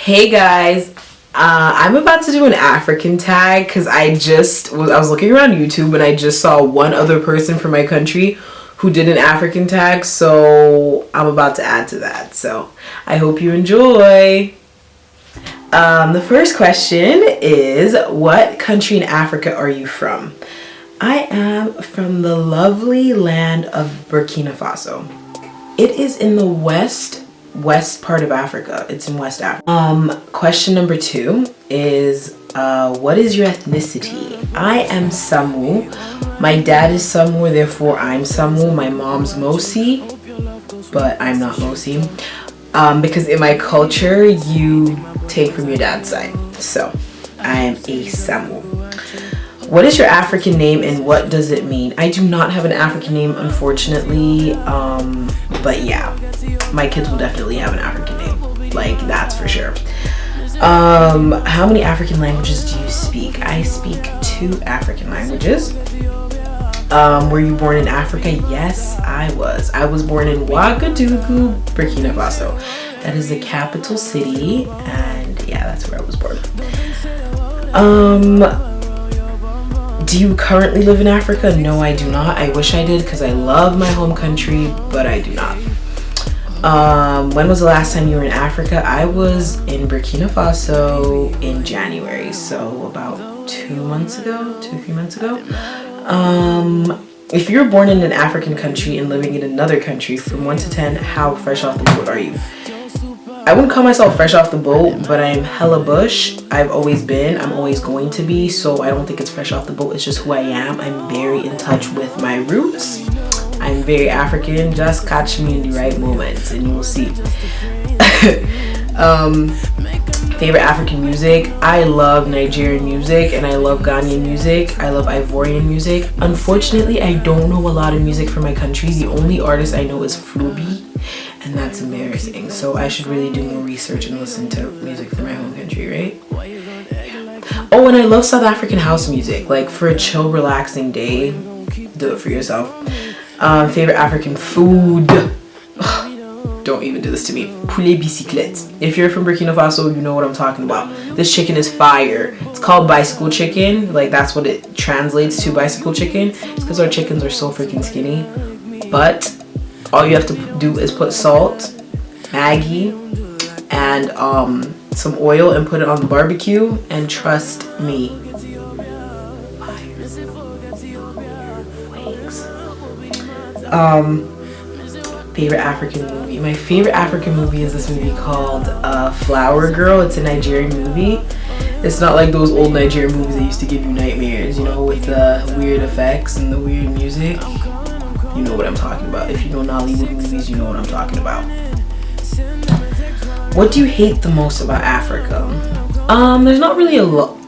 Hey guys, I'm about to do an African tag because I was looking around YouTube and I just saw one other person from my country who did an African tag, so I'm about to add to that. So I hope you enjoy. The first question is, what country in Africa are you from? I am from the lovely land of Burkina Faso. It is in the west part of Africa. It's in West Africa. Question number 2 is, what is your ethnicity? I am Samu. My dad is Samu, therefore I'm Samu. My mom's Mosi, but I'm not Mosi. Because in my culture, you take from your dad's side. So I am a Samu. What is your African name and what does it mean? I do not have an African name, unfortunately. But yeah, my kids will definitely have an African name. Like, that's for sure. How many African languages do you speak? I speak 2 African languages. Were you born in Africa? Yes, I was. I was born in Ouagadougou, Burkina Faso. That is the capital city, and yeah, that's where I was born. Do you currently live in Africa? No, I do not. I wish I did because I love my home country, but I do not. When was the last time you were in Africa? I was in Burkina Faso in January, so about 3 months ago. If you were born in an African country and living in another country, from 1 to 10, how fresh off the boat are you? I wouldn't call myself fresh off the boat, but I'm hella bush. I've always been, I'm always going to be, so I don't think it's fresh off the boat. It's just who I am. I'm very in touch with my roots. I'm very African. Just catch me in the right moments and you will see. Favorite African music? I love Nigerian music and I love Ghanaian music. I love Ivorian music. Unfortunately, I don't know a lot of music from my country. The only artist I know is Flubi, and that's embarrassing. So I should really do more research and listen to music from my home country, right? Yeah. Oh, and I love South African house music. Like, for a chill, relaxing day, do it for yourself. Favorite African food? Don't even do this to me. Poulet bicyclette. If you're from Burkina Faso, you know what I'm talking about. This chicken is fire. It's called bicycle chicken. Like, that's what it translates to, bicycle chicken. It's because our chickens are so freaking skinny. But all you have to do is put salt, Maggi, and some oil and put it on the barbecue, and trust me, favorite African movie. My favorite African movie is this movie called Flower Girl. It's a Nigerian movie. It's not like those old Nigerian movies that used to give you nightmares, you know, with the weird effects and the weird music. You know what I'm talking about. If you know Nollywood movies, you know what I'm talking about. What do you hate the most about Africa? There's not really a lot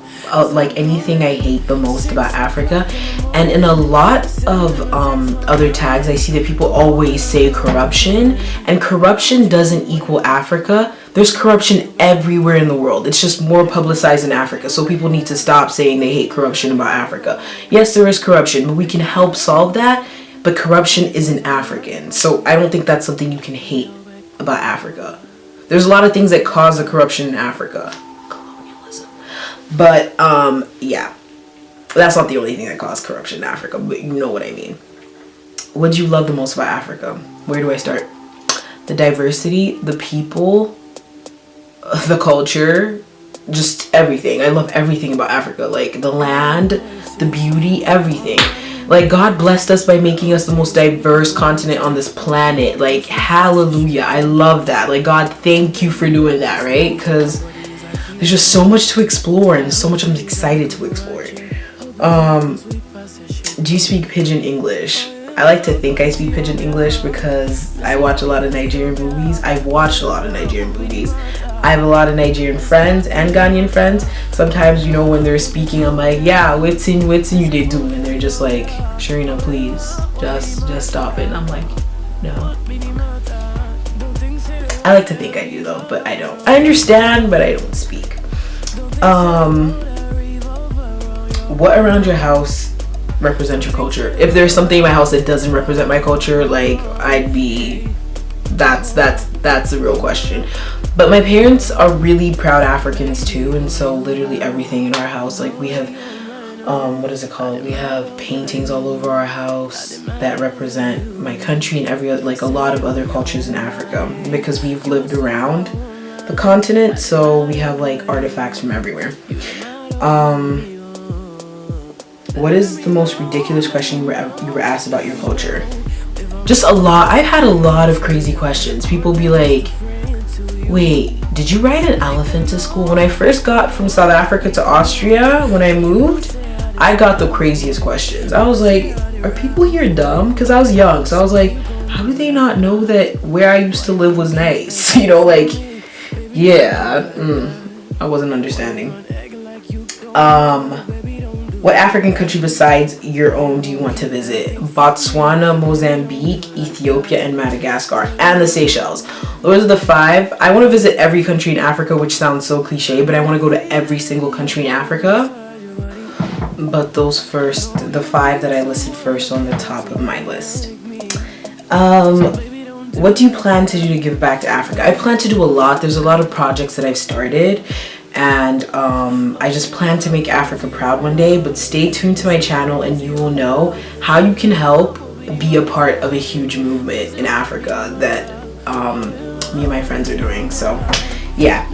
like anything I hate the most about Africa, and in a lot of other tags I see that people always say corruption, and corruption doesn't equal Africa. There's corruption everywhere in the world. It's just more publicized in Africa, so people need to stop saying they hate corruption about Africa. Yes, there is corruption, but we can help solve that. But corruption isn't African, so I don't think that's something you can hate about Africa. There's a lot of things that cause the corruption in Africa. But, yeah, that's not the only thing that caused corruption in Africa, but you know what I mean. What do you love the most about Africa? Where do I start? The diversity, the people, the culture, just everything. I love everything about Africa, like the land, the beauty, everything. Like, God blessed us by making us the most diverse continent on this planet. Like, hallelujah, I love that. Like, God, thank you for doing that, right? Because there's just so much to explore and so much I'm excited to explore. Do you speak Pidgin English? I like to think I speak Pidgin English because I watch a lot of Nigerian movies. I've watched a lot of Nigerian movies. I have a lot of Nigerian friends and Ghanaian friends. Sometimes, you know, when they're speaking, I'm like, yeah, what's in you they do? And they're just like, Sharina, please, just stop it. And I'm like, no. I like to think I do though, but I don't. I understand, but I don't speak. What around your house represents your culture? If there's something in my house that doesn't represent my culture, like, I'd be That's the real question. But my parents are really proud Africans too, and so literally everything in our house, like we have what is it called? We have paintings all over our house that represent my country and every other, like a lot of other cultures in Africa, because we've lived around the continent, so we have like artifacts from everywhere. What is the most ridiculous question you were asked about your culture? Just a lot. I've had a lot of crazy questions. People be like, wait, did you ride an elephant to school? When I first got from South Africa to Austria, when I moved, I got the craziest questions. I was like, are people here dumb? Because I was young, so I was like, how do they not know that where I used to live was nice? You know, like, yeah, I wasn't understanding. What African country besides your own do you want to visit? Botswana, Mozambique, Ethiopia, and Madagascar, and the Seychelles. Those are the 5. I want to visit every country in Africa, which sounds so cliche, but I want to go to every single country in Africa. But those first, the 5 that I listed first on the top of my list. What do you plan to do to give back to Africa? I plan to do a lot. There's a lot of projects that I've started, and I just plan to make Africa proud one day. But stay tuned to my channel and you will know how you can help be a part of a huge movement in Africa that me and my friends are doing. So yeah.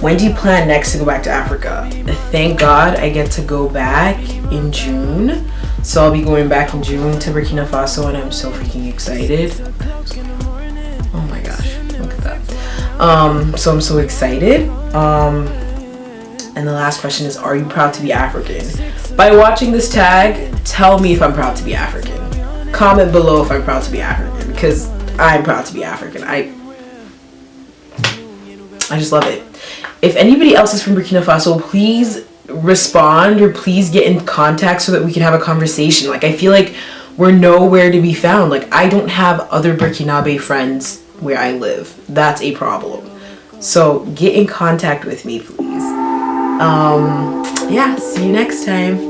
When do you plan next to go back to Africa? Thank God I get to go back in June. So I'll be going back in June to Burkina Faso, and I'm so freaking excited. Oh my gosh, look at that. So I'm so excited. And the last question is, are you proud to be African? By watching this tag, tell me if I'm proud to be African. Comment below if I'm proud to be African, because I'm proud to be African. I just love it. If anybody else is from Burkina Faso, please respond or please get in contact so that we can have a conversation. Like, I feel like we're nowhere to be found. Like, I don't have other Burkinabe friends where I live. That's a problem. So get in contact with me, please. Yeah, see you next time.